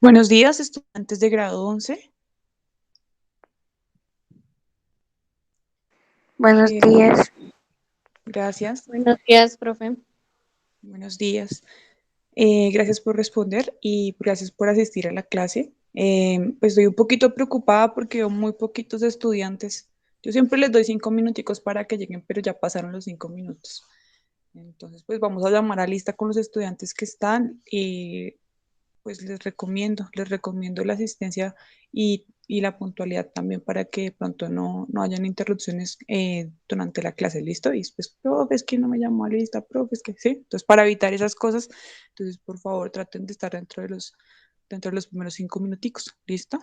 Buenos días, estudiantes de grado 11. Buenos Eh, días. gracias, Buenos días, profe. buenos días. Gracias por responder y gracias por asistir a la clase. Pues estoy un poquito preocupada porque veo muy poquitos estudiantes. Yo siempre les doy 5 minuticos para que lleguen, pero ya pasaron los 5 minutos. Entonces, pues vamos a llamar a lista con los estudiantes que están y pues les recomiendo la asistencia y la puntualidad también para que de pronto no hayan interrupciones durante la clase, ¿listo? Y después, profe, es que no me llamó a lista, profe, es que sí. Entonces, para evitar esas cosas, entonces, por favor, traten de estar dentro de los primeros 5 minuticos, ¿listo?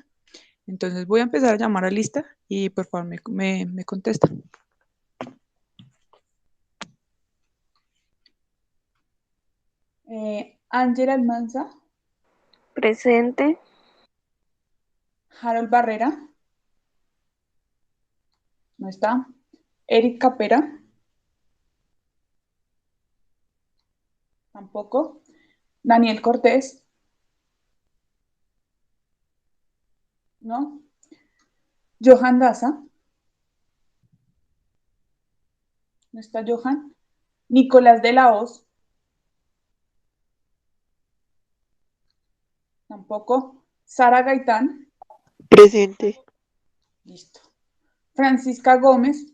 Entonces, voy a empezar a llamar a lista y por favor me contestan. Ángela Almanza, Presente. Harold Barrera, no está. Eric Capera, tampoco. Daniel Cortés, ¿no? Johan Daza, no está Johan. Nicolás de la Hoz, tampoco. Sara Gaitán, Presente. listo. Francisca Gómez,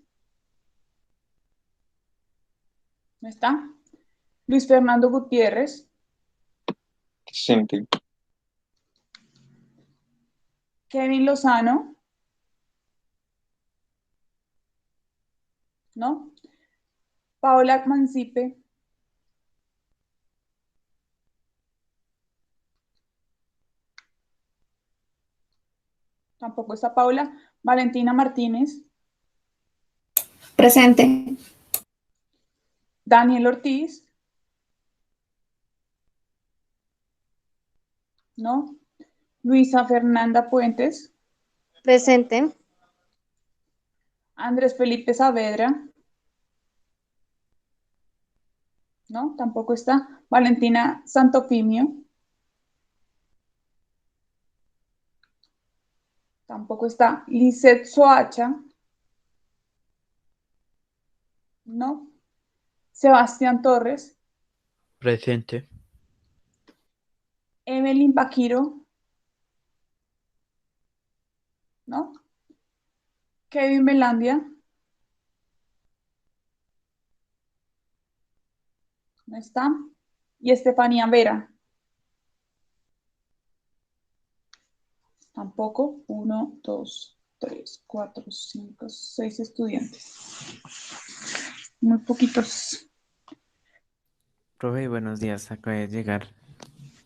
no está. Luis Fernando Gutiérrez, Presente. Kevin Lozano, ¿no? Paola Mancipe, tampoco está Paola. Valentina Martínez, Presente. Daniel Ortiz, ¿no? Luisa Fernanda Puentes, Presente. Andrés Felipe Saavedra, ¿no? Tampoco está. Valentina Santofimio, tampoco está. Lisette Soacha, ¿no? Sebastián Torres, Presente. Evelyn Baquiro, ¿no? Kevin Belandia, no está. Y Estefanía Vera, tampoco. 1, 2, 3, 4, 5, 6 estudiantes. Muy poquitos. Profe, buenos días, acabo de llegar.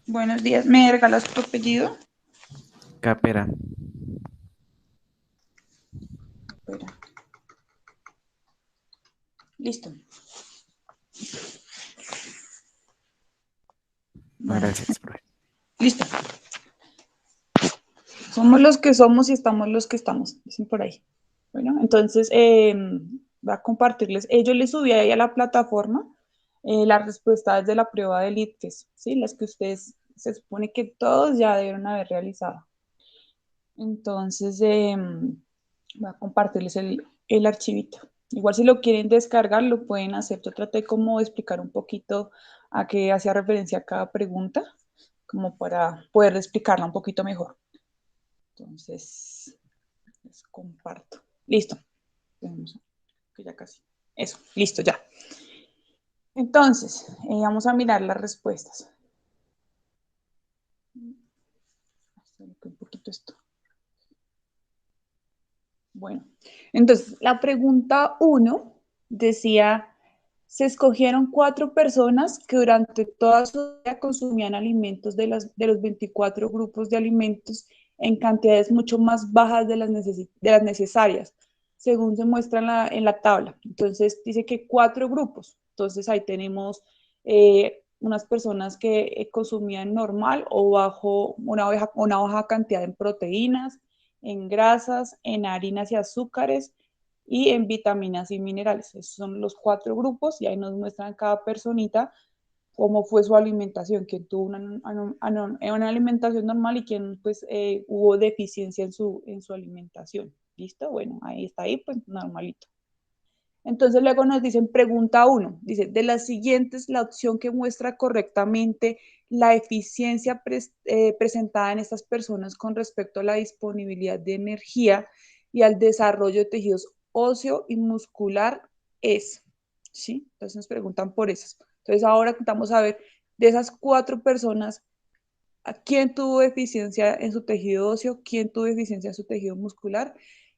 Buenos días. ¿Me regalas tu apellido? Capera. Espera. Listo. Bueno, Gracias, profe. listo. Somos los que somos y estamos los que estamos, dicen por ahí. Bueno, entonces va a compartirles. Yo les subí ahí a la plataforma las respuestas de la prueba del ITFES, ¿sí? Las que ustedes se supone que todos ya deben haber realizado. Entonces va a compartirles el archivito. Igual si lo quieren descargar, lo pueden hacer. Yo traté como de explicar un poquito a qué hacía referencia cada pregunta, como para poder explicarla un poquito mejor. Entonces, les comparto. Listo. Tenemos que ya casi. Eso, listo, ya. Entonces, vamos a mirar las respuestas. Un poquito esto. Bueno, entonces la pregunta 1 decía, se escogieron 4 personas que durante toda su vida consumían alimentos de los 24 grupos de alimentos en cantidades mucho más bajas de las necesarias, según se muestra en la tabla. Entonces dice que 4 grupos. Entonces ahí tenemos unas personas que consumían normal o bajo una baja cantidad en proteínas, en grasas, en harinas y azúcares y en vitaminas y minerales. Esos son los 4 grupos y ahí nos muestran cada personita cómo fue su alimentación, quién tuvo una alimentación normal y quién pues hubo deficiencia en su alimentación. ¿Listo? Bueno, ahí está, ahí pues normalito. Entonces luego nos dicen, pregunta 1, dice, de las siguientes, la opción que muestra correctamente la eficiencia presentada en estas personas con respecto a la disponibilidad de energía y al desarrollo de tejidos óseo y muscular es, ¿sí? Entonces nos preguntan por esas. Entonces ahora vamos a ver de esas 4 personas, ¿a quién tuvo deficiencia en su tejido óseo? ¿Quién tuvo deficiencia en su tejido muscular?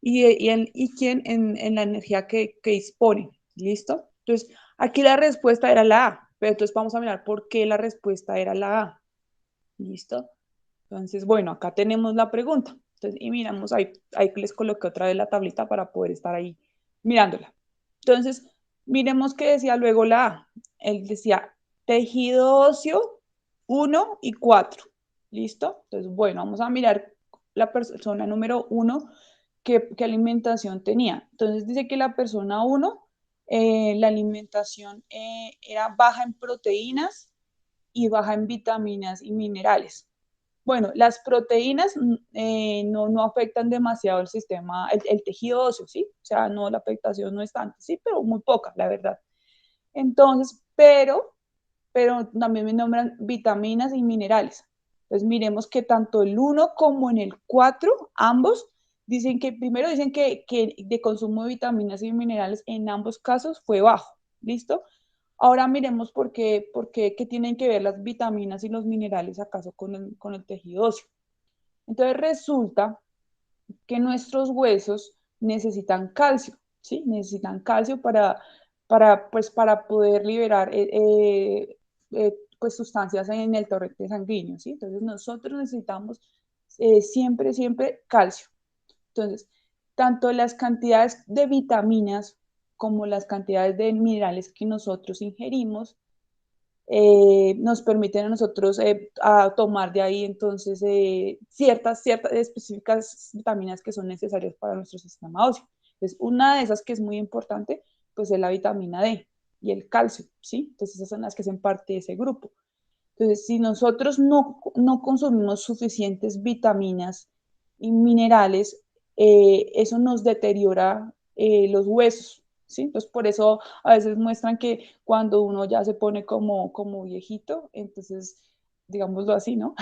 Y quién en la energía que dispone. ¿Listo? Entonces, aquí la respuesta era la A, pero entonces vamos a mirar por qué la respuesta era la A. ¿Listo? Entonces, bueno, acá tenemos la pregunta. Entonces, y miramos, ahí les coloqué otra vez la tablita para poder estar ahí mirándola. Entonces, miremos qué decía luego la A. Él decía tejido óseo 1 y 4. ¿Listo? Entonces, bueno, vamos a mirar la persona número 1, qué alimentación tenía. Entonces, dice que la persona 1, la alimentación era baja en proteínas y baja en vitaminas y minerales. Bueno, las proteínas no afectan demasiado el sistema, el tejido óseo, ¿sí? O sea, no, la afectación no es tanta, sí, pero muy poca, la verdad. Entonces, pero también me nombran vitaminas y minerales. Entonces, miremos que tanto el 1 como en el 4, ambos, dicen que, primero dicen que de consumo de vitaminas y minerales en ambos casos fue bajo, ¿listo? Ahora miremos qué tienen que ver las vitaminas y los minerales acaso con el tejido óseo. Entonces resulta que nuestros huesos necesitan calcio, ¿sí? Necesitan calcio para poder liberar pues sustancias en el torrente sanguíneo, ¿sí? Entonces nosotros necesitamos siempre calcio. Entonces, tanto las cantidades de vitaminas como las cantidades de minerales que nosotros ingerimos nos permiten a nosotros a tomar de ahí entonces ciertas específicas vitaminas que son necesarias para nuestro sistema óseo. Entonces, una de esas que es muy importante, pues es la vitamina D y el calcio, ¿sí? Entonces, esas son las que hacen parte de ese grupo. Entonces, si nosotros no consumimos suficientes vitaminas y minerales, eso nos deteriora los huesos, ¿sí? Entonces, por eso a veces muestran que cuando uno ya se pone como viejito, entonces, digámoslo así, ¿no?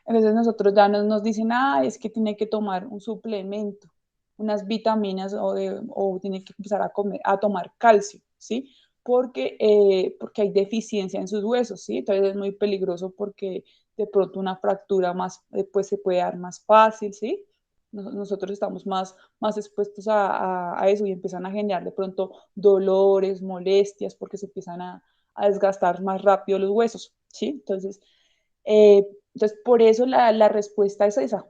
Entonces nosotros ya nos dicen, es que tiene que tomar un suplemento, unas vitaminas o tiene que empezar a tomar calcio, ¿sí? Porque hay deficiencia en sus huesos, ¿sí? Entonces es muy peligroso porque de pronto una fractura más, pues se puede dar más fácil, ¿sí? Nosotros estamos más expuestos a eso y empiezan a generar de pronto dolores, molestias, porque se empiezan a desgastar más rápido los huesos, ¿sí? Entonces por eso la respuesta es esa,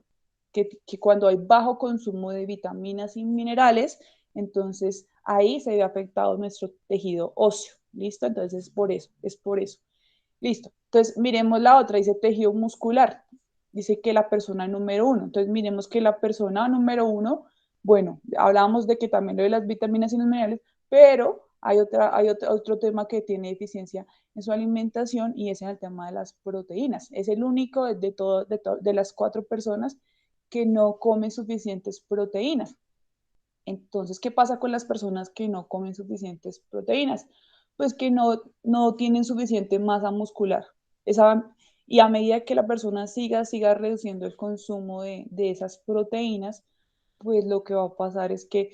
que cuando hay bajo consumo de vitaminas y minerales, entonces ahí se ve afectado nuestro tejido óseo, ¿listo? Entonces es por eso. Listo. Entonces miremos la otra, dice tejido muscular, dice que la persona número 1, entonces miremos que la persona número 1, bueno, hablábamos de que también lo de las vitaminas y los minerales, pero hay otro tema que tiene deficiencia en su alimentación y es en el tema de las proteínas. Es el único de las 4 personas que no comen suficientes proteínas. Entonces, ¿qué pasa con las personas que no comen suficientes proteínas? Pues que no tienen suficiente masa muscular. Y a medida que la persona siga reduciendo el consumo de esas proteínas, pues lo que va a pasar es que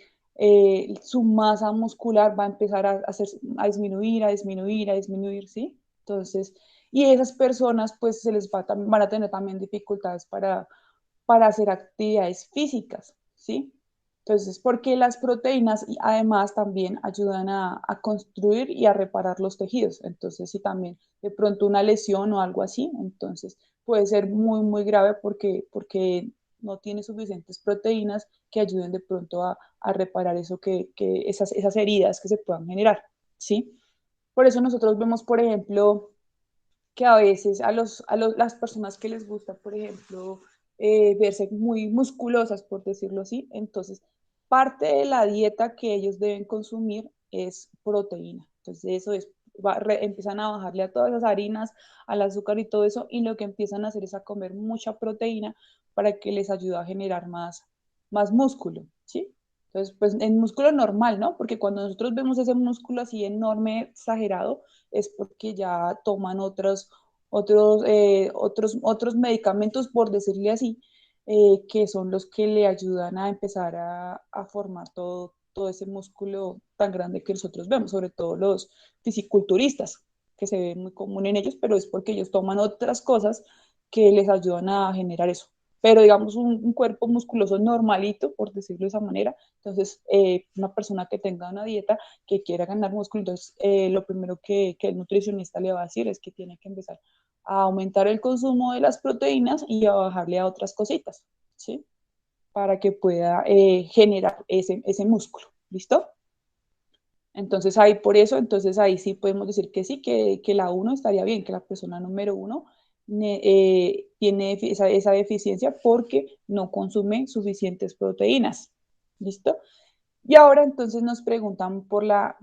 su masa muscular va a empezar a disminuir, ¿sí? Entonces, y esas personas pues van a tener también dificultades para hacer actividades físicas, ¿sí? Entonces, porque las proteínas además también ayudan a construir y a reparar los tejidos. Entonces, si también de pronto una lesión o algo así, entonces puede ser muy grave porque no tiene suficientes proteínas que ayuden de pronto a reparar eso esas heridas que se puedan generar, ¿sí? Por eso nosotros vemos, por ejemplo, que a veces las personas que les gusta, por ejemplo, verse muy musculosas, por decirlo así, entonces parte de la dieta que ellos deben consumir es proteína. Entonces eso es empiezan a bajarle a todas esas harinas, al azúcar y todo eso, y lo que empiezan a hacer es a comer mucha proteína para que les ayude a generar más músculo, ¿sí? Entonces, pues en músculo normal, ¿no? Porque cuando nosotros vemos ese músculo así enorme, exagerado, es porque ya toman otros medicamentos, por decirle así, que son los que le ayudan a empezar a formar todo ese músculo tan grande que nosotros vemos, sobre todo los fisiculturistas, que se ve muy común en ellos, pero es porque ellos toman otras cosas que les ayudan a generar eso. Pero digamos un cuerpo musculoso normalito, por decirlo de esa manera, entonces una persona que tenga una dieta que quiera ganar músculo, entonces lo primero que el nutricionista le va a decir es que tiene que empezar a aumentar el consumo de las proteínas y a bajarle a otras cositas, ¿sí? Para que pueda generar ese músculo, ¿listo? Entonces ahí por eso, entonces ahí sí podemos decir que sí, que la 1 estaría bien, que la persona número 1 tiene esa deficiencia porque no consume suficientes proteínas, ¿listo? Y ahora entonces nos preguntan por la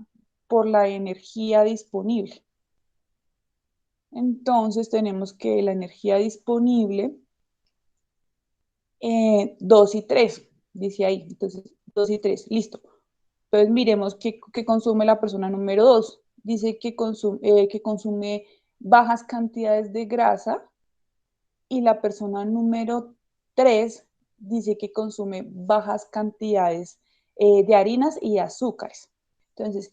energía disponible. Entonces tenemos que la energía disponible, 2 y 3, dice ahí. Entonces, 2 y 3, listo. Entonces miremos qué consume la persona número 2. Dice que consume bajas cantidades de grasa y la persona número 3 dice que consume bajas cantidades de harinas y azúcares. Entonces,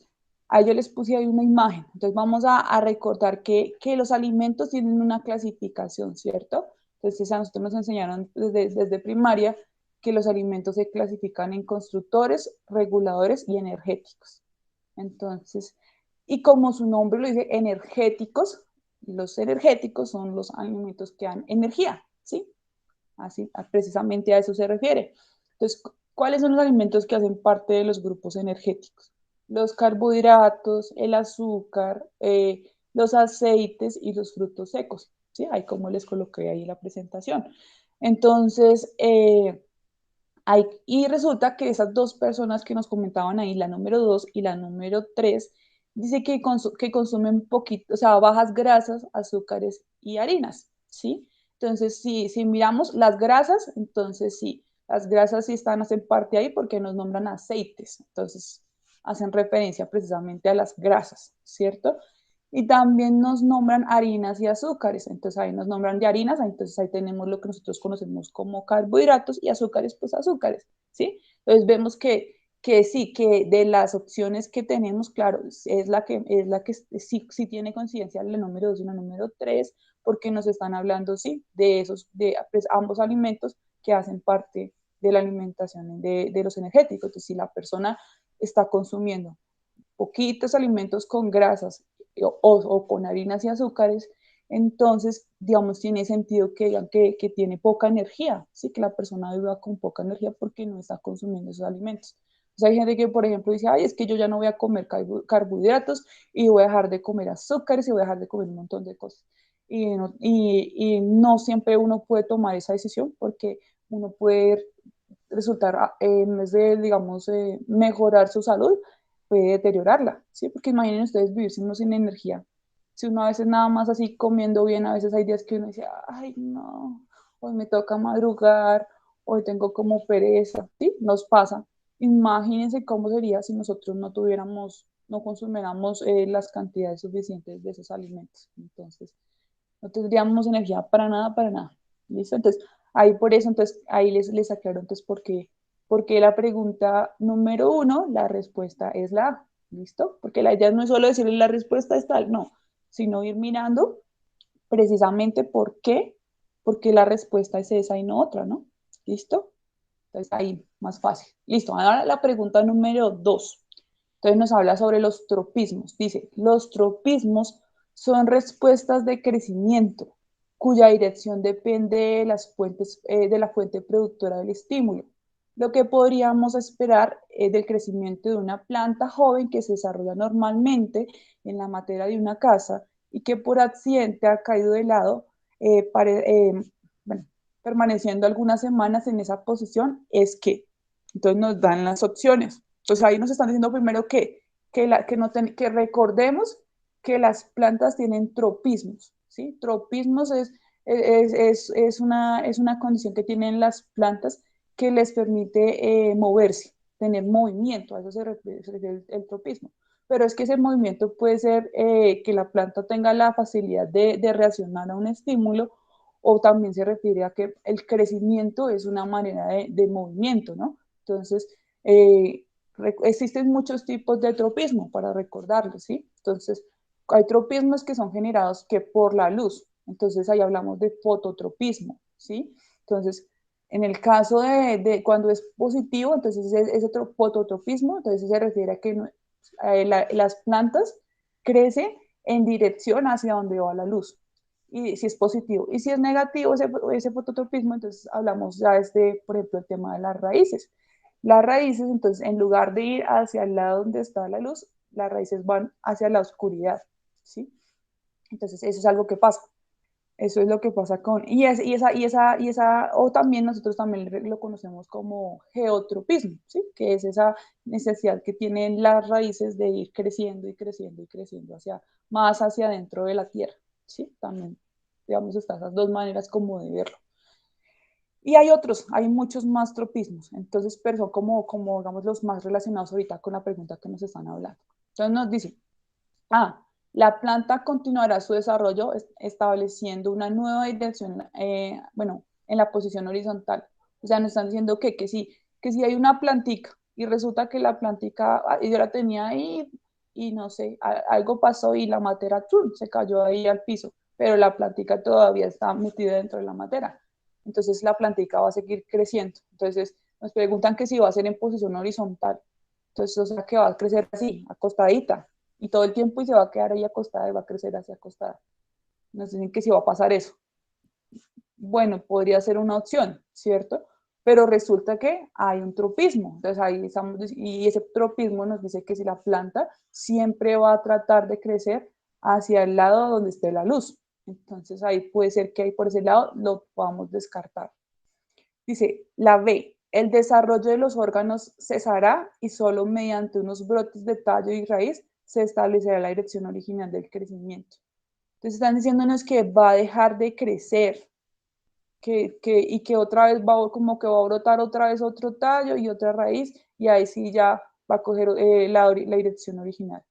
ahí yo les puse ahí una imagen. Entonces, vamos a recordar que los alimentos tienen una clasificación, ¿cierto? Entonces, a nosotros nos enseñaron desde primaria que los alimentos se clasifican en constructores, reguladores y energéticos. Entonces, y como su nombre lo dice, energéticos, los energéticos son los alimentos que dan energía, ¿sí? Así, precisamente a eso se refiere. Entonces, ¿cuáles son los alimentos que hacen parte de los grupos energéticos? Los carbohidratos, el azúcar, los aceites y los frutos secos, ¿sí? Ahí como les coloqué ahí la presentación. Entonces, y resulta que esas dos personas que nos comentaban ahí, la número 2 y la número 3, dice que consumen poquito, o sea, bajas grasas, azúcares y harinas, ¿sí? Entonces, si miramos las grasas, entonces sí, las grasas sí hacen parte ahí porque nos nombran aceites, entonces hacen referencia precisamente a las grasas, ¿cierto? Y también nos nombran harinas y azúcares. Entonces ahí nos nombran de harinas, entonces ahí tenemos lo que nosotros conocemos como carbohidratos y azúcares, pues azúcares, ¿sí? Entonces vemos que sí, que de las opciones que tenemos, claro, es la que sí tiene coincidencia la número 2 y la número 3, porque nos están hablando, sí, de pues, ambos alimentos que hacen parte de la alimentación de los energéticos. Entonces, si la persona está consumiendo poquitos alimentos con grasas o con harinas y azúcares, entonces, digamos, tiene sentido que digan que tiene poca energía, ¿sí? Que la persona viva con poca energía porque no está consumiendo esos alimentos. O sea, hay gente que, por ejemplo, dice, ay, es que yo ya no voy a comer carbohidratos y voy a dejar de comer azúcares y voy a dejar de comer un montón de cosas. Y no siempre uno puede tomar esa decisión porque uno puede resultar, en vez de, digamos, mejorar su salud, puede deteriorarla, ¿sí? Porque imaginen ustedes vivir sin energía. Si uno a veces nada más así comiendo bien, a veces hay días que uno dice, ay, no, hoy me toca madrugar, hoy tengo como pereza, ¿sí? Nos pasa. Imagínense cómo sería si nosotros no consumiéramos las cantidades suficientes de esos alimentos. Entonces, no tendríamos energía para nada, para nada. ¿Listo? Entonces, ahí por eso, entonces, ahí les aclaro, entonces, porque la pregunta número 1, la respuesta es la A. ¿Listo? Porque la idea no es solo decirle la respuesta es tal, no, sino ir mirando precisamente porque la respuesta es esa y no otra, ¿no? ¿Listo? Entonces, ahí, más fácil. Listo, ahora la pregunta número 2. Entonces nos habla sobre los tropismos. Dice, los tropismos son respuestas de crecimiento cuya dirección depende de la fuente productora del estímulo. Lo que podríamos esperar del crecimiento de una planta joven que se desarrolla normalmente en la materia de una casa y que por accidente ha caído de lado, bueno, permaneciendo algunas semanas en esa posición, es que, entonces nos dan las opciones. Entonces ahí nos están diciendo primero que recordemos que las plantas tienen tropismos, ¿sí? Tropismos es una condición que tienen las plantas que les permite moverse, tener movimiento, a eso se refiere el tropismo. Pero es que ese movimiento puede ser que la planta tenga la facilidad de reaccionar a un estímulo, o también se refiere a que el crecimiento es una manera de movimiento, ¿no? Entonces, existen muchos tipos de tropismo, para recordarlo, ¿sí? Entonces, hay tropismos que son generados que por la luz, entonces ahí hablamos de fototropismo, ¿sí? Entonces, en el caso de cuando es positivo, entonces ese fototropismo, entonces se refiere a que las plantas crecen en dirección hacia donde va la luz, y si es positivo. Y si es negativo ese fototropismo, entonces hablamos ya por ejemplo, el tema de las raíces. Las raíces, entonces, en lugar de ir hacia el lado donde está la luz, las raíces van hacia la oscuridad, ¿sí? Entonces, eso es algo que pasa. Eso es lo que pasa o también nosotros también lo conocemos como geotropismo, ¿sí? Que es esa necesidad que tienen las raíces de ir creciendo y creciendo y creciendo más hacia adentro de la tierra, ¿sí? También, digamos, están esas dos maneras como de verlo. Y hay muchos más tropismos, entonces, pero son como digamos, los más relacionados ahorita con la pregunta que nos están hablando. Entonces nos dice, la planta continuará su desarrollo estableciendo una nueva dirección, en la posición horizontal. O sea, nos están diciendo que si hay una plantica y resulta que la plantica, yo la tenía ahí y no sé, algo pasó y la matera se cayó ahí al piso, pero la plantica todavía está metida dentro de la matera. Entonces la plantica va a seguir creciendo. Entonces nos preguntan que si va a ser en posición horizontal. Entonces, o sea, que va a crecer así, acostadita, y todo el tiempo y se va a quedar ahí acostada y va a crecer así acostada. Nos dicen que si va a pasar eso. Bueno, podría ser una opción, ¿cierto? Pero resulta que hay un tropismo. Entonces ahí estamos, y ese tropismo nos dice que si la planta siempre va a tratar de crecer hacia el lado donde esté la luz. Entonces ahí puede ser que ahí por ese lado lo podamos descartar. Dice, la B, el desarrollo de los órganos cesará y solo mediante unos brotes de tallo y raíz se establecerá la dirección original del crecimiento. Entonces están diciéndonos que va a dejar de crecer, y que otra vez como que va a brotar otra vez otro tallo y otra raíz, y ahí sí ya va a coger la dirección original.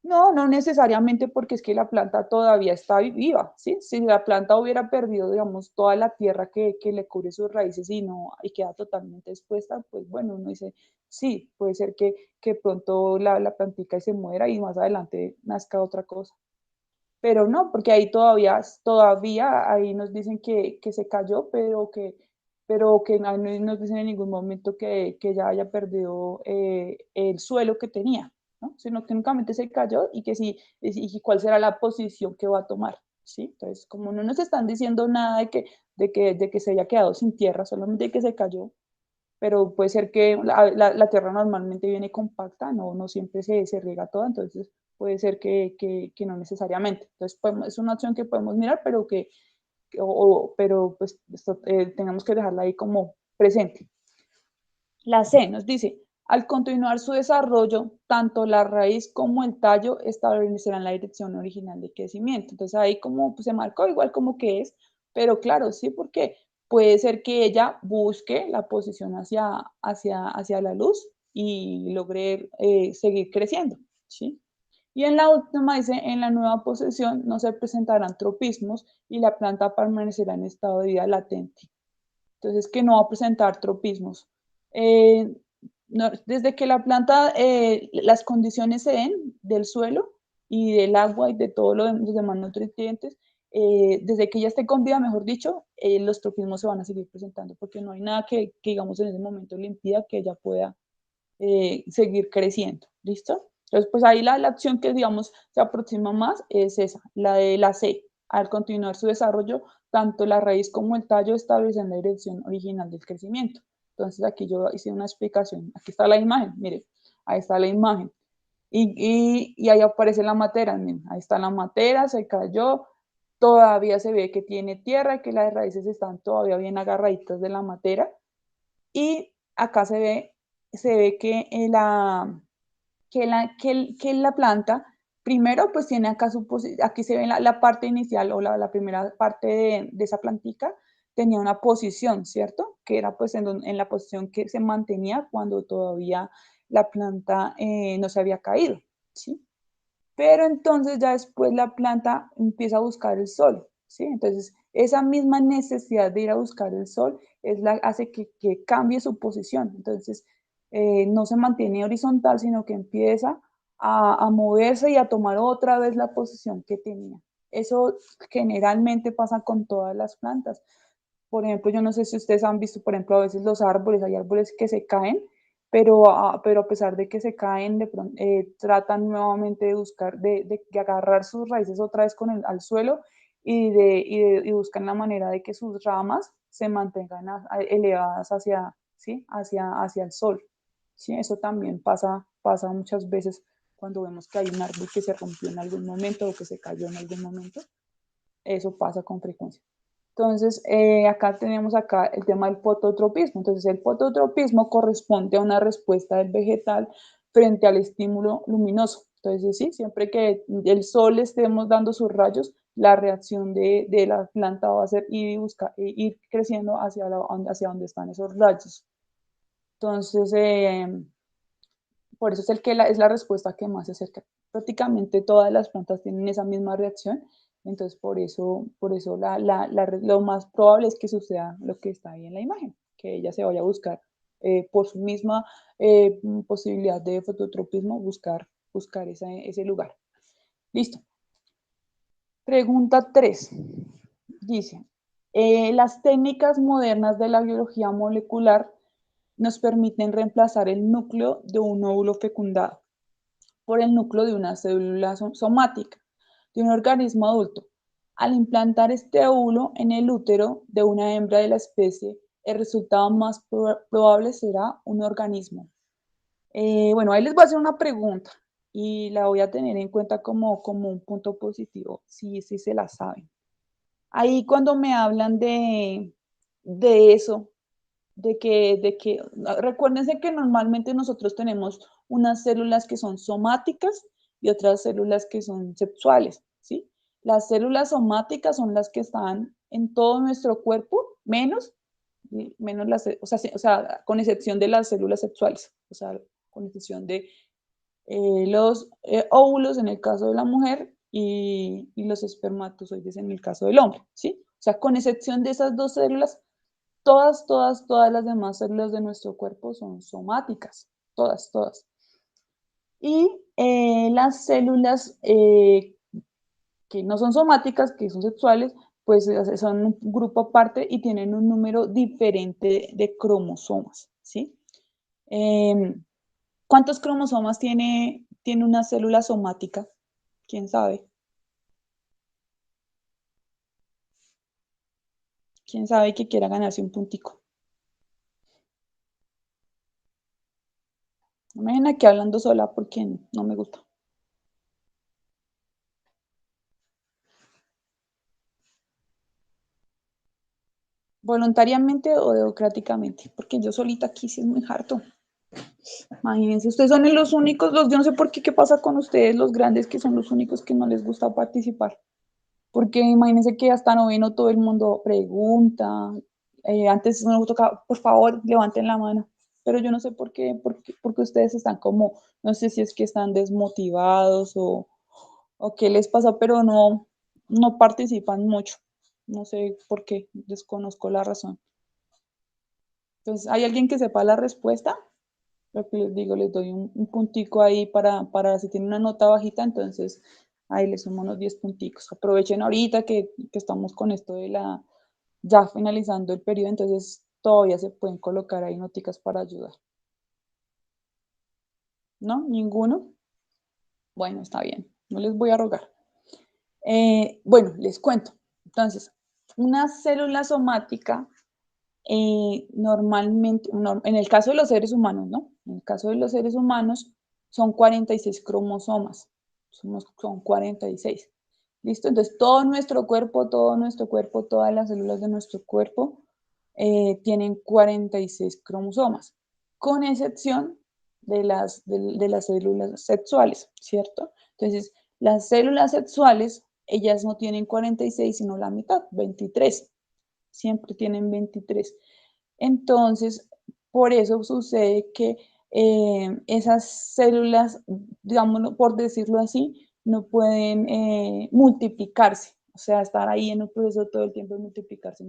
No, no necesariamente, porque es que la planta todavía está viva, ¿sí? Si la planta hubiera perdido, digamos, toda la tierra que le cubre sus raíces y queda totalmente expuesta, pues bueno, uno dice, sí, puede ser que pronto la plantica se muera y más adelante nazca otra cosa. Pero no, porque ahí todavía ahí nos dicen que se cayó, pero que no nos dicen en ningún momento que ya haya perdido el suelo que tenía, ¿no? Sino que únicamente se cayó y y cuál será la posición que va a tomar, ¿sí? Entonces, como no nos están diciendo nada de que se haya quedado sin tierra, solamente de que se cayó, pero puede ser que la tierra normalmente viene compacta, no siempre se riega toda, entonces puede ser que no necesariamente. Entonces, es una opción que podemos mirar, pero pues tenemos que dejarla ahí como presente. La C nos dice, al continuar su desarrollo, tanto la raíz como el tallo establecerán la dirección original de crecimiento. Entonces ahí como pues, se marcó igual como que es, pero claro, sí, porque puede ser que ella busque la posición hacia la luz y logre seguir creciendo, ¿sí? Y en la última dice, en la nueva posición no se presentarán tropismos y la planta permanecerá en estado de vida latente. Entonces, que no va a presentar tropismos. Desde que la planta, las condiciones se den del suelo y del agua y de todos los demás nutrientes, desde que ella esté con vida, mejor dicho, los tropismos se van a seguir presentando, porque no hay nada que digamos, en ese momento le impida que ella pueda seguir creciendo. ¿Listo? Entonces, pues ahí la acción que, digamos, se aproxima más es esa, la de la C. Al continuar su desarrollo, tanto la raíz como el tallo establecen la dirección original del crecimiento. Entonces, aquí yo hice una explicación. Aquí está la imagen, mire, ahí está la imagen. Y ahí aparece la matera, miren, ahí está la matera, se cayó, todavía se ve que tiene tierra, que las raíces están todavía bien agarraditas de la matera. Y acá se ve que la planta Primero, pues tiene acá aquí se ve la parte inicial o la primera parte de esa plantica, tenía una posición, ¿cierto? Que era pues en la posición que se mantenía cuando todavía la planta no se había caído, ¿sí? Pero entonces ya después la planta empieza a buscar el sol, ¿sí? Entonces esa misma necesidad de ir a buscar el sol hace que cambie su posición. Entonces no se mantiene horizontal, sino que empieza a moverse y a tomar otra vez la posición que tenía. Eso generalmente pasa con todas las plantas. Por ejemplo, yo no sé si ustedes han visto, por ejemplo, a veces los árboles, hay árboles que se caen, pero a pesar de que se caen, tratan nuevamente de buscar, de agarrar sus raíces otra vez al suelo y buscan la manera de que sus ramas se mantengan elevadas ¿sí? hacia el sol. ¿Sí? Eso también pasa muchas veces cuando vemos que hay un árbol que se rompió en algún momento o que se cayó en algún momento. Eso pasa con frecuencia. Entonces, acá tenemos el tema del fototropismo. Entonces, el fototropismo corresponde a una respuesta del vegetal frente al estímulo luminoso. Entonces, sí, siempre que el sol estemos dando sus rayos, la reacción de la planta va a ser ir creciendo hacia donde están esos rayos. Entonces, por eso es la respuesta que más se acerca. Prácticamente todas las plantas tienen esa misma reacción, entonces por eso lo más probable es que suceda lo que está ahí en la imagen, que ella se vaya a buscar por su misma posibilidad de fototropismo, buscar ese lugar. Listo. Pregunta 3. Dice, las técnicas modernas de la biología molecular nos permiten reemplazar el núcleo de un óvulo fecundado por el núcleo de una célula somática de un organismo adulto. Al implantar este óvulo en el útero de una hembra de la especie, el resultado más probable será un organismo. Bueno, ahí les voy a hacer una pregunta y la voy a tener en cuenta como un punto positivo, si se la saben. Ahí cuando me hablan de eso, recuérdense que normalmente nosotros tenemos unas células que son somáticas y otras células que son sexuales, ¿sí? Las células somáticas son las que están en todo nuestro cuerpo, menos con excepción de las células sexuales, o sea, con excepción de los óvulos en el caso de la mujer y los espermatozoides en el caso del hombre, ¿sí? O sea, con excepción de esas dos células, todas las demás células de nuestro cuerpo son somáticas, todas. Y las células que no son somáticas, que son sexuales, pues son un grupo aparte y tienen un número diferente de cromosomas, ¿sí? ¿Cuántos cromosomas tiene una célula somática? ¿Quién sabe? ¿Quién sabe que quiera ganarse un puntico? No me ven aquí hablando sola porque no me gusta. ¿Voluntariamente o democráticamente? Porque yo solita aquí sí es muy harto. Imagínense, ustedes son los únicos, yo no sé por qué pasa con ustedes, los grandes, que son los únicos que no les gusta participar. Porque imagínense que hasta noveno todo el mundo pregunta. Antes uno tocaba, por favor, levanten la mano. Pero yo no sé por qué, porque ustedes están como, no sé si es que están desmotivados o qué les pasa, pero no participan mucho. No sé por qué, desconozco la razón. Entonces, ¿hay alguien que sepa la respuesta? Lo que les digo, les doy un puntico ahí para si tienen una nota bajita, entonces ahí les sumo unos 10 punticos. Aprovechen ahorita que estamos con esto de ya finalizando el periodo, entonces todavía se pueden colocar ahí noticas para ayudar. ¿No? ¿Ninguno? Bueno, está bien, no les voy a rogar. Bueno, les cuento. Entonces, una célula somática normalmente, en el caso de los seres humanos, ¿no? En el caso de los seres humanos son 46 cromosomas, son 46. ¿Listo? Entonces, todo nuestro cuerpo, todas las células de nuestro cuerpo tienen 46 cromosomas, con excepción de las células sexuales, ¿cierto? Entonces, Las células sexuales, ellas no tienen 46, sino la mitad, 23. Siempre tienen 23. Entonces, por eso sucede que esas células, digamos, por decirlo así, no pueden multiplicarse, o sea, estar ahí en un proceso todo el tiempo de multiplicarse,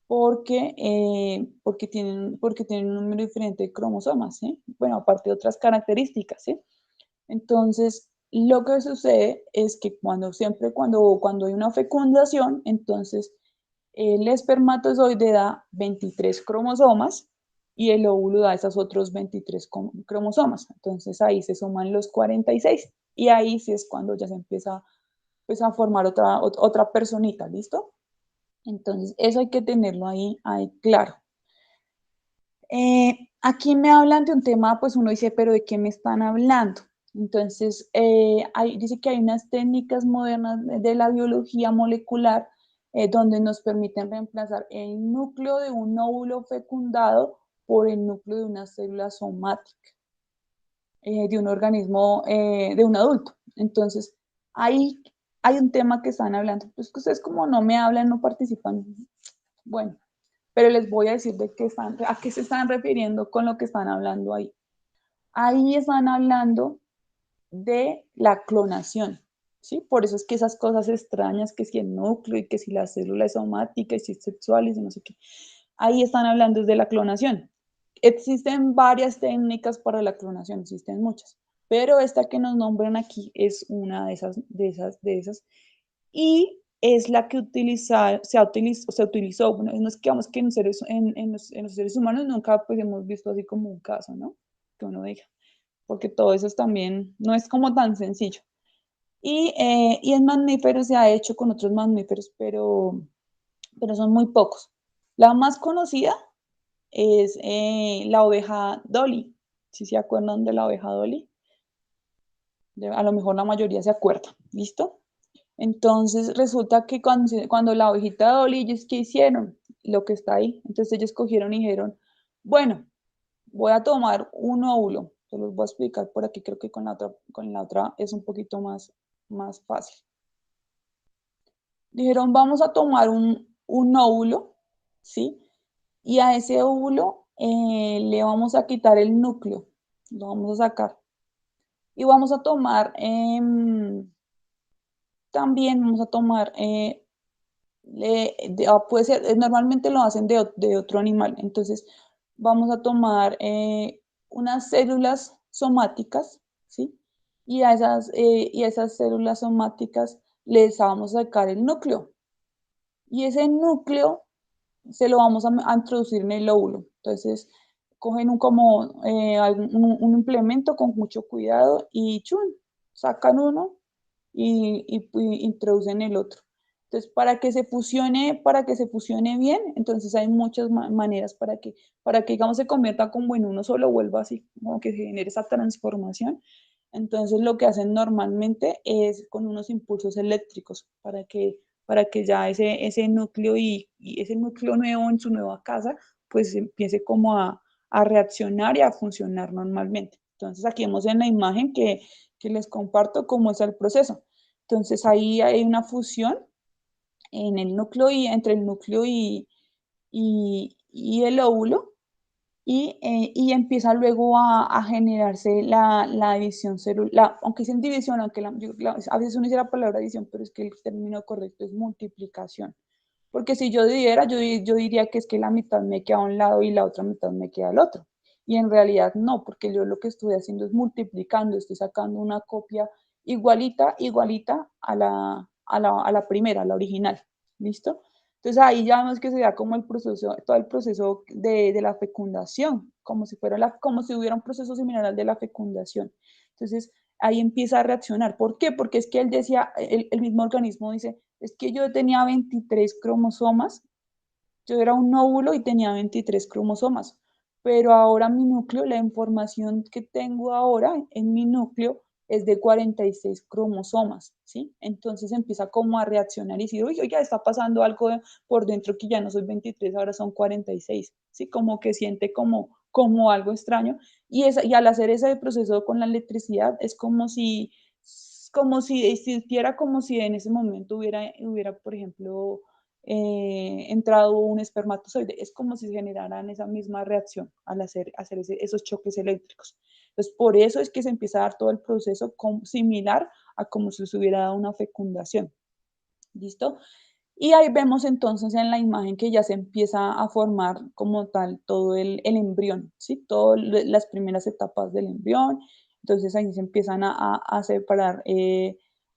porque tienen un número diferente de cromosomas, ¿sí? Bueno, aparte de otras características, ¿sí? Entonces, lo que sucede es que cuando hay una fecundación, entonces el espermatozoide da 23 cromosomas y el óvulo da esos otros 23 cromosomas. Entonces ahí se suman los 46 y ahí sí es cuando ya se empieza pues, a formar otra personita, ¿listo? Entonces eso hay que tenerlo ahí claro. Aquí me hablan de un tema, pues uno dice, pero ¿de qué me están hablando? Entonces, dice que hay unas técnicas modernas de la biología molecular donde nos permiten reemplazar el núcleo de un óvulo fecundado por el núcleo de una célula somática de un organismo, de un adulto. Entonces, ahí hay un tema que están hablando. Pues que ustedes como no me hablan, no participan. Bueno, pero les voy a decir a qué se están refiriendo con lo que están hablando ahí. Ahí están hablando de la clonación, ¿sí? Por eso es que esas cosas extrañas, que si el núcleo y que si la célula es somática y si es sexual y si no sé qué, ahí están hablando de la clonación. Existen varias técnicas para la clonación, existen muchas, pero esta que nos nombran aquí es una de esas y es la que se utilizó, bueno, no es que vamos que en los seres humanos nunca pues hemos visto así como un caso, ¿no? Que uno diga, porque todo eso también no es como tan sencillo. Y en mamíferos se ha hecho con otros mamíferos, pero son muy pocos. La más conocida es la oveja Dolly. ¿Sí se acuerdan de la oveja Dolly? A lo mejor la mayoría se acuerda, ¿listo? Entonces resulta que cuando la ovejita Dolly, ellos ¿qué hicieron? Lo que está ahí. Entonces ellos cogieron y dijeron, bueno, voy a tomar un óvulo. Se los voy a explicar por aquí, creo que con la otra es un poquito más fácil. Dijeron, vamos a tomar un óvulo, ¿sí? Y a ese óvulo le vamos a quitar el núcleo, lo vamos a sacar. Y vamos a tomar, también vamos a tomar, puede ser, normalmente lo hacen de otro animal, entonces vamos a tomar unas células somáticas, ¿sí? Y a esas células somáticas les vamos a sacar el núcleo. Y ese núcleo se lo vamos a introducir en el óvulo. Entonces, cogen un implemento con mucho cuidado y ¡chun! Sacan uno y introducen el otro. Entonces, para que se fusione bien, entonces hay muchas maneras para que, digamos, se convierta como en uno solo, vuelva así, como que se genere esa transformación. Entonces, lo que hacen normalmente es con unos impulsos eléctricos para que ya ese núcleo y ese núcleo nuevo en su nueva casa, pues empiece como a reaccionar y a funcionar normalmente. Entonces, aquí vemos en la imagen que les comparto cómo es el proceso. Entonces, ahí hay una fusión en el núcleo entre el núcleo y el óvulo, y empieza luego a generarse la división celular, aunque dicen división, aunque a veces uno dice la palabra división, pero es que el término correcto es multiplicación. Porque si yo dividiera, yo diría que es que la mitad me queda a un lado y la otra mitad me queda al otro. Y en realidad no, porque yo lo que estoy haciendo es multiplicando, estoy sacando una copia igualita a la primera, a la original. ¿Listo? Entonces ahí ya vemos que se da como todo el proceso de la fecundación, como si hubiera un proceso similar al de la fecundación. Entonces ahí empieza a reaccionar. ¿Por qué? Porque es que él decía, el mismo organismo dice, es que yo tenía 23 cromosomas, yo era un óvulo y tenía 23 cromosomas, pero ahora mi núcleo, la información que tengo ahora en mi núcleo es de 46 cromosomas, ¿sí? Entonces empieza como a reaccionar y decir, oye, ya está pasando algo por dentro que ya no soy 23, ahora son 46, ¿sí? Como que siente como algo extraño. Y al hacer ese proceso con la electricidad es como si como si existiera, como si en ese momento hubiera por ejemplo, entrado un espermatozoide. Es como si generaran esa misma reacción al hacer esos choques eléctricos. Entonces, por eso es que se empieza a dar todo el proceso similar a como si se hubiera dado una fecundación. ¿Listo? Y ahí vemos entonces en la imagen que ya se empieza a formar como tal todo el embrión, ¿sí? Todas las primeras etapas del embrión. Entonces ahí se empiezan a separar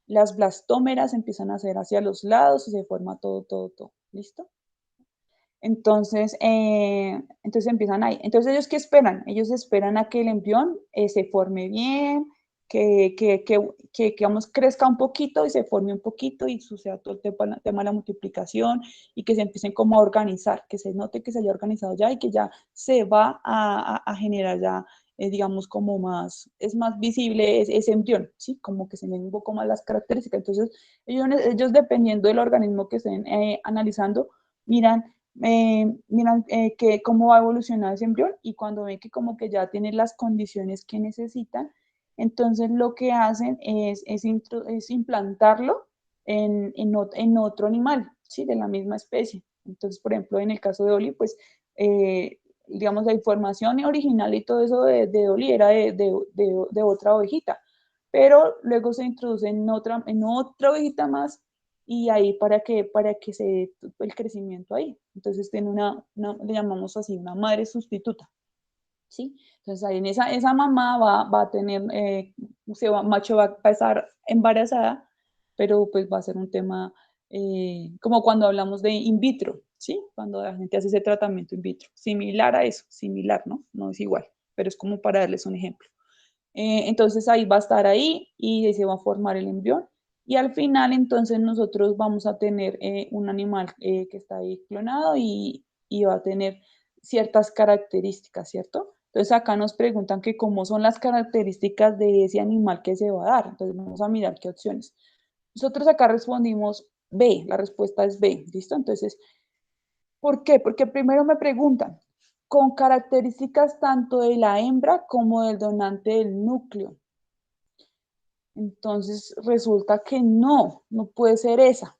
las blastómeras, empiezan a hacer hacia los lados y se forma todo. ¿Listo? Entonces empiezan ahí. Entonces, ¿ellos qué esperan? Ellos esperan a que el embrión se forme bien, que digamos, crezca un poquito y se forme un poquito y suceda todo el tema de la multiplicación y que se empiecen como a organizar, que se note que se haya organizado ya y que ya se va a generar ya, digamos, como más, es más visible ese embrión, ¿sí? Como que se ven un poco más las características. Entonces, ellos dependiendo del organismo que estén analizando, miran cómo va a evolucionar ese embrión y cuando ven que como que ya tiene las condiciones que necesitan, entonces lo que hacen es implantarlo en otro animal, ¿sí? De la misma especie. Entonces, por ejemplo, en el caso de Dolly, pues, digamos, la información original y todo eso de Dolly era de otra ovejita, pero luego se introduce en otra ovejita más y ahí para que se dé el crecimiento ahí. Entonces tiene le llamamos así, una madre sustituta, ¿sí? Entonces ahí en esa mamá va a tener, macho va a estar embarazada, pero pues va a ser un tema como cuando hablamos de in vitro, ¿sí? Cuando la gente hace ese tratamiento in vitro, similar a eso, similar, ¿no? No es igual, pero es como para darles un ejemplo. Entonces ahí va a estar ahí y se va a formar el embrión. Y al final entonces nosotros vamos a tener un animal que está ahí clonado y va a tener ciertas características, ¿cierto? Entonces acá nos preguntan que cómo son las características de ese animal que se va a dar. Entonces vamos a mirar qué opciones. Nosotros acá respondimos B, la respuesta es B, ¿listo? Entonces, ¿por qué? Porque primero me preguntan, con características tanto de la hembra como del donante del núcleo. Entonces resulta que no puede ser esa,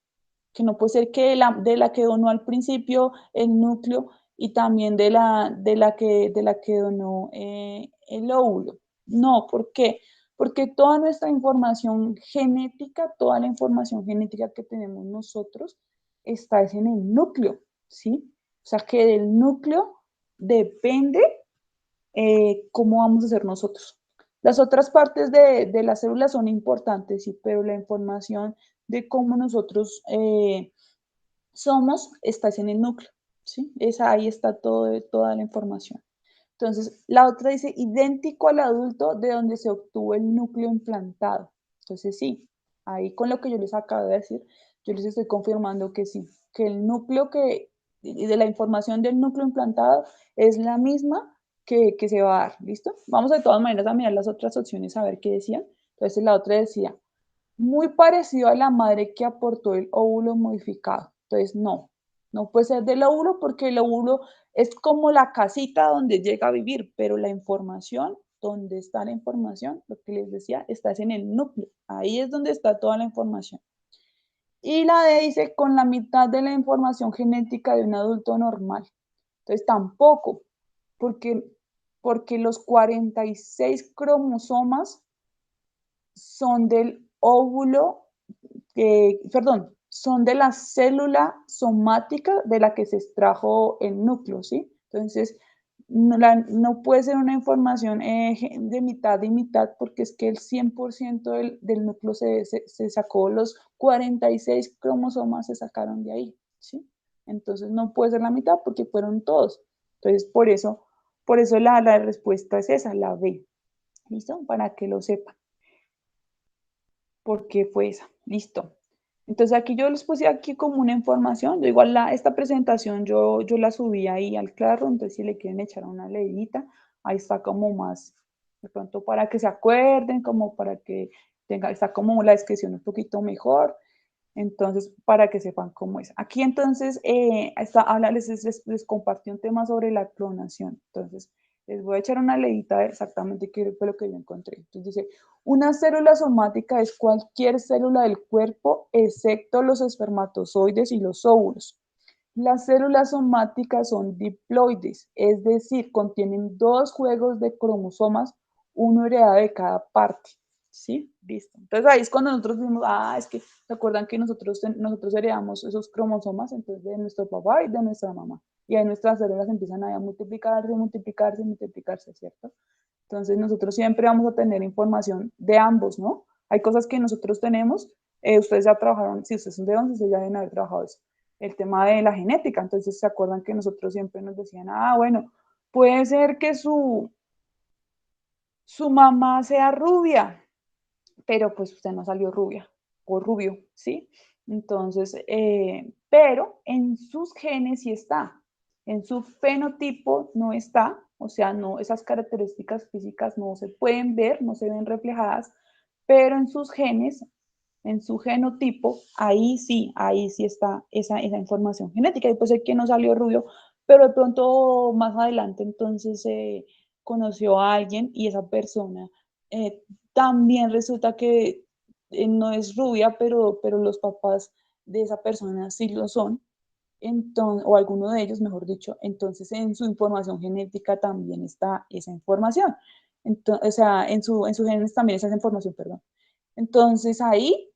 que no puede ser que de la que donó al principio el núcleo y también de la que donó el óvulo. No, ¿por qué? Porque toda nuestra información genética, toda la información genética que tenemos nosotros está en el núcleo, ¿sí? O sea que del núcleo depende cómo vamos a ser nosotros. Las otras partes de la célula son importantes, sí, pero la información de cómo nosotros somos está en el núcleo, ¿sí? Ahí está toda la información. Entonces, la otra dice idéntico al adulto de donde se obtuvo el núcleo implantado. Entonces, sí, ahí con lo que yo les acabo de decir, yo les estoy confirmando que sí, que el núcleo de la información del núcleo implantado es la misma que se va a dar, ¿listo? Vamos de todas maneras a mirar las otras opciones a ver qué decían. Entonces, la otra decía, muy parecido a la madre que aportó el óvulo modificado. Entonces, no puede ser del óvulo porque el óvulo es como la casita donde llega a vivir, pero la información, donde está la información, lo que les decía, está en el núcleo. Ahí es donde está toda la información. Y la D dice con la mitad de la información genética de un adulto normal. Entonces, tampoco, porque los 46 cromosomas son del óvulo, perdón, son de la célula somática de la que se extrajo el núcleo, ¿sí? Entonces, no puede ser una información de mitad y mitad porque es que el 100% del núcleo se sacó, los 46 cromosomas se sacaron de ahí, ¿sí? Entonces no puede ser la mitad porque fueron todos. Entonces, por eso la respuesta es esa, la B. ¿Listo? Para que lo sepan. ¿Por qué fue esa? Listo. Entonces aquí yo les puse aquí como una información, yo igual esta presentación yo la subí ahí al Classroom, entonces si le quieren echar una leidita, ahí está como más, de pronto para que se acuerden, como para que está como la descripción un poquito mejor, entonces para que sepan cómo es. Aquí entonces les compartí un tema sobre la clonación, entonces Les voy a echar una leída de exactamente qué fue lo que yo encontré. Entonces dice, una célula somática es cualquier célula del cuerpo, excepto los espermatozoides y los óvulos. Las células somáticas son diploides, es decir, contienen 2 juegos de cromosomas, uno heredado de cada parte. ¿Sí? Listo. Entonces ahí es cuando nosotros vimos, es que se acuerdan que nosotros heredamos esos cromosomas entonces de nuestro papá y de nuestra mamá. Y ahí nuestras células empiezan a multiplicarse, ¿cierto? Entonces nosotros siempre vamos a tener información de ambos, ¿no? Hay cosas que nosotros tenemos, ustedes ya trabajaron, si ustedes son de 11, ustedes ya deben haber trabajado eso, el tema de la genética. Entonces se acuerdan que nosotros siempre nos decían, bueno, puede ser que su mamá sea rubia, pero pues usted no salió rubia o rubio, ¿sí? Entonces, pero en sus genes sí está, en su fenotipo no está, o sea, no, esas características físicas no se pueden ver, no se ven reflejadas, pero en sus genes, en su genotipo, ahí sí está esa información genética. Y puede ser que no salió rubio, pero de pronto más adelante entonces conoció a alguien y esa persona también resulta que no es rubia, pero los papás de esa persona sí lo son, entonces, o alguno de ellos, mejor dicho, entonces en su información genética también está esa información. Entonces, o sea, en sus genes también está esa información, perdón. Entonces ahí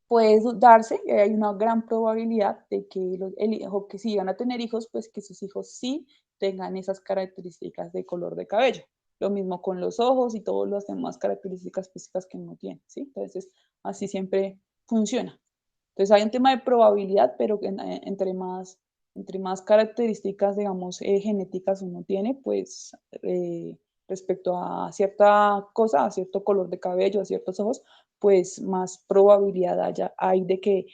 puede darse, hay una gran probabilidad de que el hijo, que si van a tener hijos, pues que sus hijos sí tengan esas características de color de cabello. Lo mismo con los ojos y todas las demás características físicas que uno tiene, ¿sí? Entonces, así siempre funciona. Entonces, hay un tema de probabilidad, pero entre más características, digamos, genéticas uno tiene, pues respecto a cierta cosa, a cierto color de cabello, a ciertos ojos, pues más probabilidad hay de que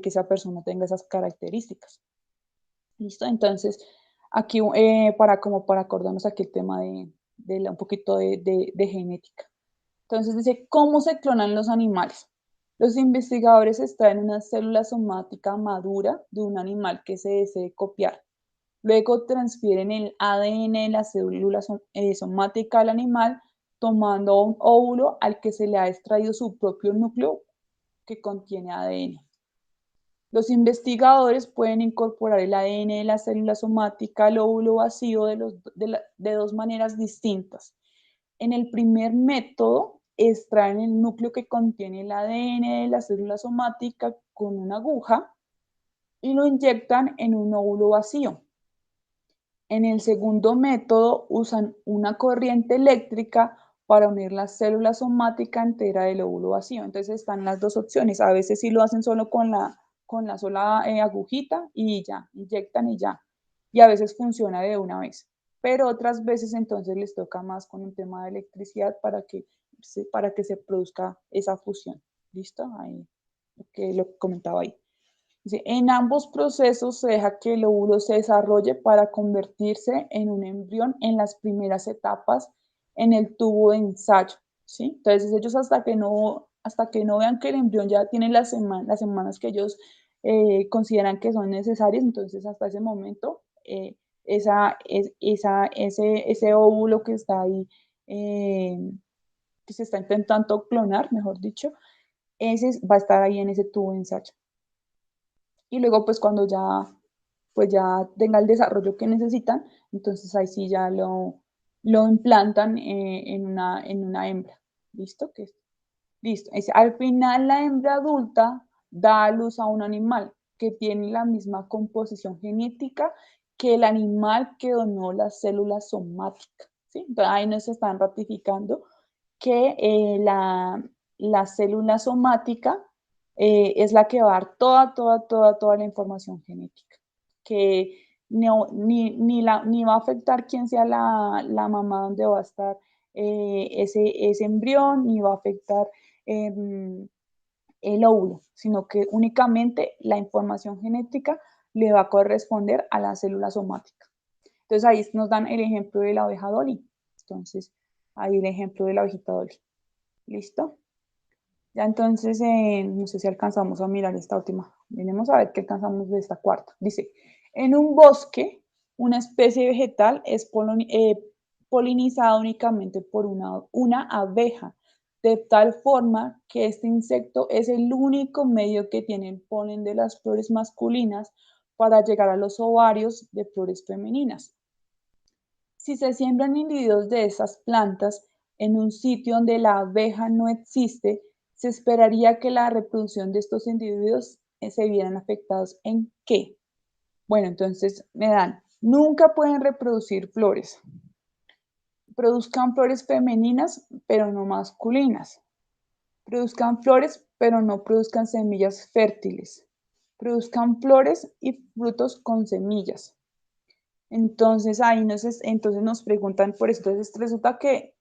esa persona tenga esas características. ¿Listo? Entonces, aquí para acordarnos aquí el tema de un poquito de genética. Entonces dice, ¿cómo se clonan los animales? Los investigadores extraen una célula somática madura de un animal que se desee copiar. Luego transfieren el ADN de la célula somática al animal, tomando un óvulo al que se le ha extraído su propio núcleo que contiene ADN. Los investigadores pueden incorporar el ADN de la célula somática al óvulo vacío de 2 maneras distintas. En el primer método, extraen el núcleo que contiene el ADN de la célula somática con una aguja y lo inyectan en un óvulo vacío. En el segundo método, usan una corriente eléctrica para unir la célula somática entera del óvulo vacío. Entonces están las 2 opciones. A veces sí lo hacen solo con la sola agujita y ya, inyectan y ya. Y a veces funciona de una vez. Pero otras veces entonces les toca más con un tema de electricidad para que se produzca esa fusión. ¿Listo? Ahí lo comentaba ahí. Dice, en ambos procesos se deja que el óvulo se desarrolle para convertirse en un embrión en las primeras etapas en el tubo de ensayo, ¿sí? Entonces ellos hasta que no vean que el embrión ya tiene las semanas que ellos consideran que son necesarias, entonces hasta ese momento ese óvulo que está ahí, que se está intentando clonar, mejor dicho, ese va a estar ahí en ese tubo de ensayo. Y luego pues cuando ya tenga el desarrollo que necesitan, entonces ahí sí ya lo implantan en una hembra. ¿Listo? Listo. Al final la hembra adulta da a luz a un animal que tiene la misma composición genética que el animal que donó la célula somática. ¿Sí? Entonces ahí nos están ratificando que la célula somática es la que va a dar toda la información genética, que ni va a afectar quién sea la mamá donde va a estar ese embrión, ni va a afectar el óvulo, sino que únicamente la información genética le va a corresponder a la célula somática. Entonces ahí nos dan el ejemplo de la oveja Dolly. Entonces, ahí el ejemplo de la ovejita Dolly. ¿Listo? Ya entonces, no sé si alcanzamos a mirar esta última. Venimos a ver qué alcanzamos de esta cuarta. Dice, en un bosque una especie vegetal es polinizada únicamente por una abeja, de tal forma que este insecto es el único medio que tiene el polen de las flores masculinas para llegar a los ovarios de flores femeninas. Si se siembran individuos de esas plantas en un sitio donde la abeja no existe, se esperaría que la reproducción de estos individuos se vieran afectados en ¿qué? Bueno, entonces me dan, nunca pueden reproducir flores. Produzcan flores femeninas, pero no masculinas. Produzcan flores, pero no produzcan semillas fértiles. Produzcan flores y frutos con semillas. Entonces ahí nos preguntan por esto. Entonces resulta que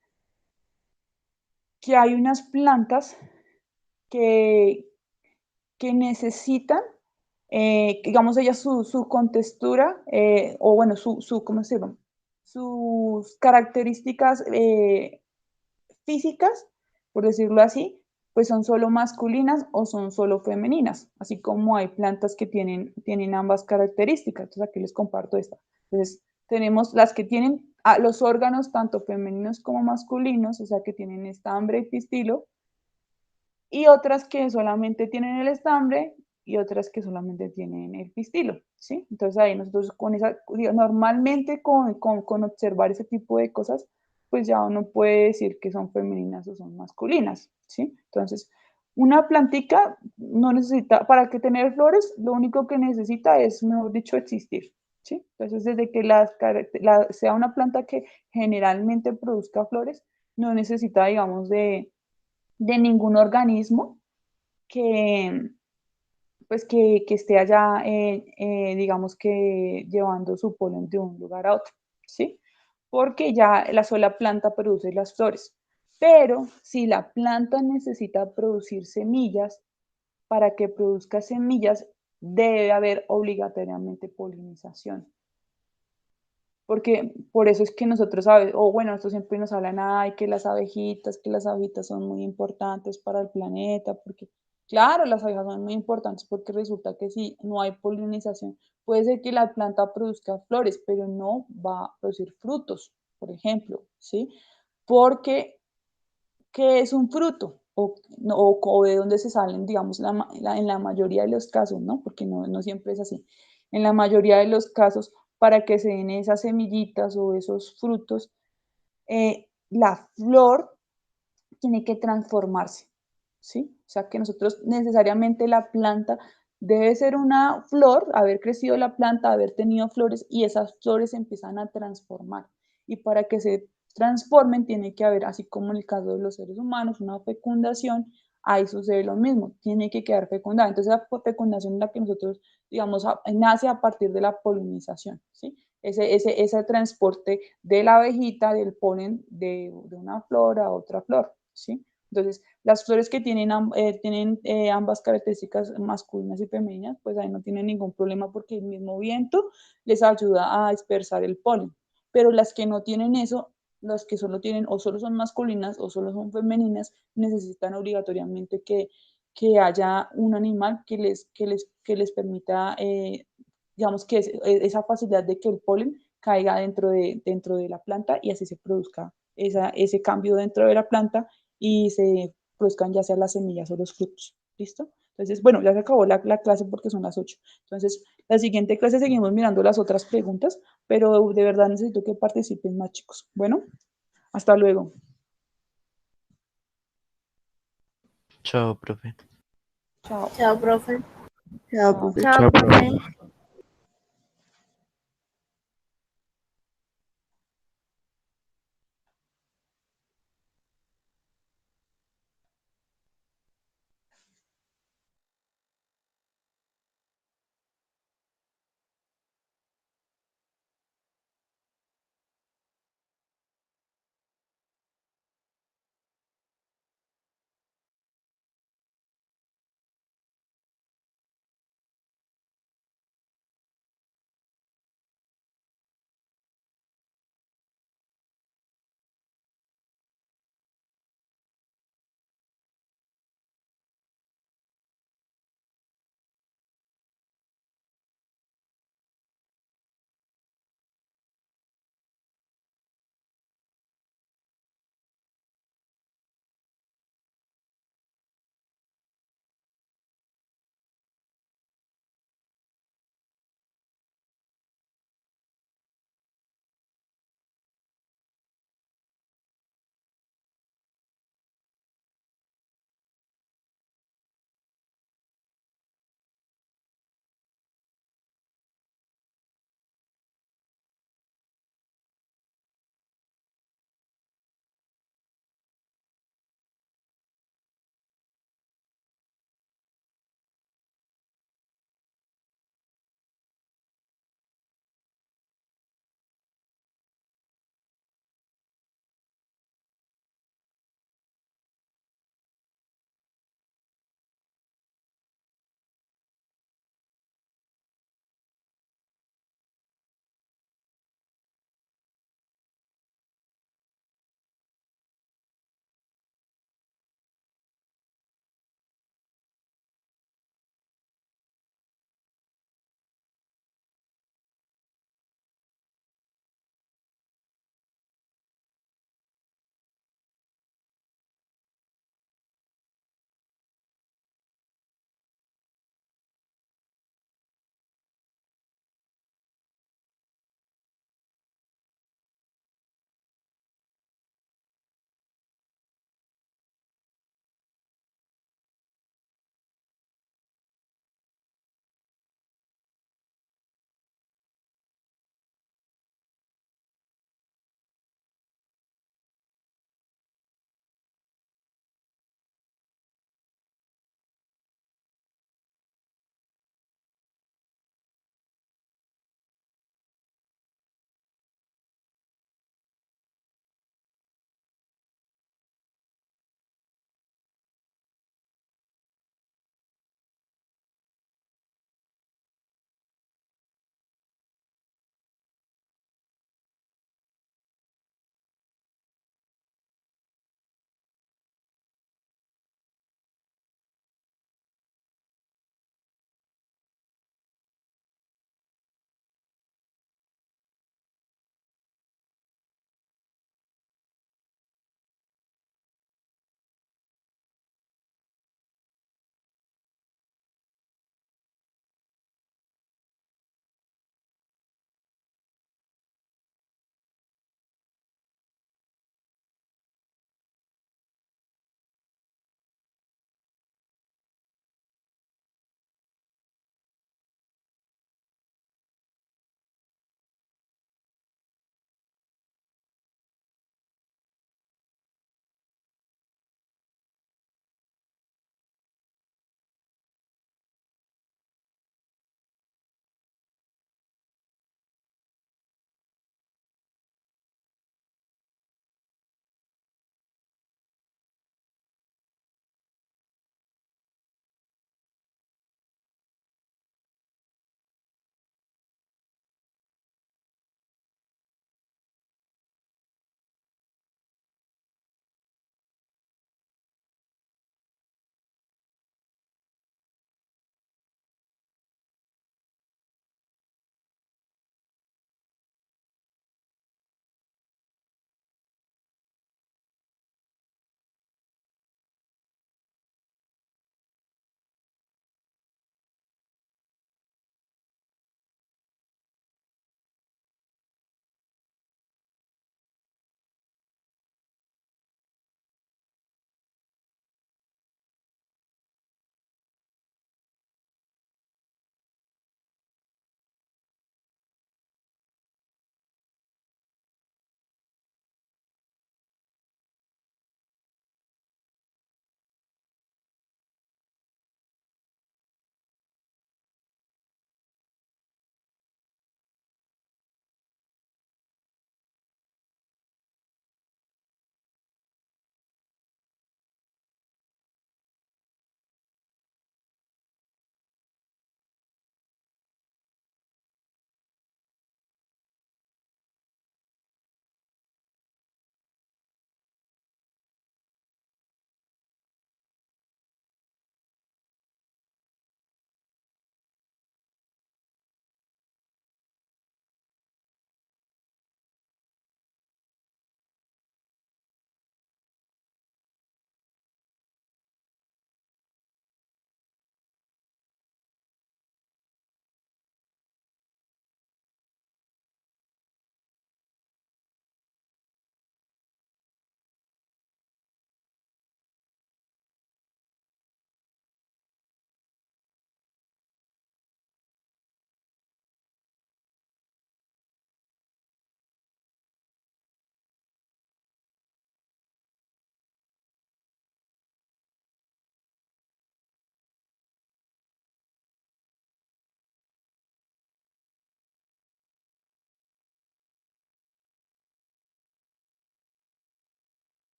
hay unas plantas que necesitan, digamos, ellas su contextura, o bueno, ¿cómo se llama? Sus características físicas, por decirlo así, pues son solo masculinas o son solo femeninas, así como hay plantas que tienen ambas características. Entonces aquí les comparto esta. Entonces tenemos las que tienen los órganos tanto femeninos como masculinos, o sea que tienen estambre y pistilo, y otras que solamente tienen el estambre y otras que solamente tienen el pistilo, ¿sí? Entonces ahí nosotros normalmente con observar ese tipo de cosas, pues ya uno puede decir que son femeninas o son masculinas, ¿sí? Entonces, una plantica no necesita, para que tener flores, lo único que necesita es, mejor dicho, existir, ¿sí? Entonces, desde que sea una planta que generalmente produzca flores, no necesita, digamos, de ningún organismo que, pues que esté allá, digamos que llevando su polen de un lugar a otro, ¿sí? Porque ya la sola planta produce las flores. Pero si la planta necesita producir semillas, para que produzca semillas debe haber obligatoriamente polinización. Porque por eso es que nosotros, o bueno, esto siempre nos hablan, ay, que las abejitas son muy importantes para el planeta, porque claro, las abejas son muy importantes porque resulta que si no hay polinización, puede ser que la planta produzca flores, pero no va a producir frutos, por ejemplo, ¿sí? Porque, ¿qué es un fruto? O de dónde se salen, digamos, en la mayoría de los casos, ¿no? Porque no siempre es así. En la mayoría de los casos, para que se den esas semillitas o esos frutos, la flor tiene que transformarse, ¿sí? O sea que nosotros necesariamente la planta debe ser una flor, haber crecido la planta, haber tenido flores y esas flores empiezan a transformar. Y para que se transformen tiene que haber, así como en el caso de los seres humanos, una fecundación, ahí sucede lo mismo, tiene que quedar fecundada. Entonces la fecundación es la que nosotros, digamos, nace a partir de la polinización, ¿sí? Ese transporte de la abejita, del polen de una flor a otra flor, ¿sí? Entonces, las flores que tienen ambas características masculinas y femeninas, pues ahí no tienen ningún problema porque el mismo viento les ayuda a dispersar el polen. Pero las que no tienen eso, las que solo tienen o solo son masculinas o solo son femeninas, necesitan obligatoriamente que haya un animal que les permita, digamos, que esa facilidad de que el polen caiga dentro de la planta y así se produzca ese cambio dentro de la planta y se produzcan ya sea las semillas o los frutos. ¿Listo? Entonces, bueno, ya se acabó la clase porque son las 8. Entonces, la siguiente clase seguimos mirando las otras preguntas, pero de verdad necesito que participen más, chicos. Bueno, hasta luego. Chao, profe. Chao. Chao, profe. Chao, Chao, profe. profe.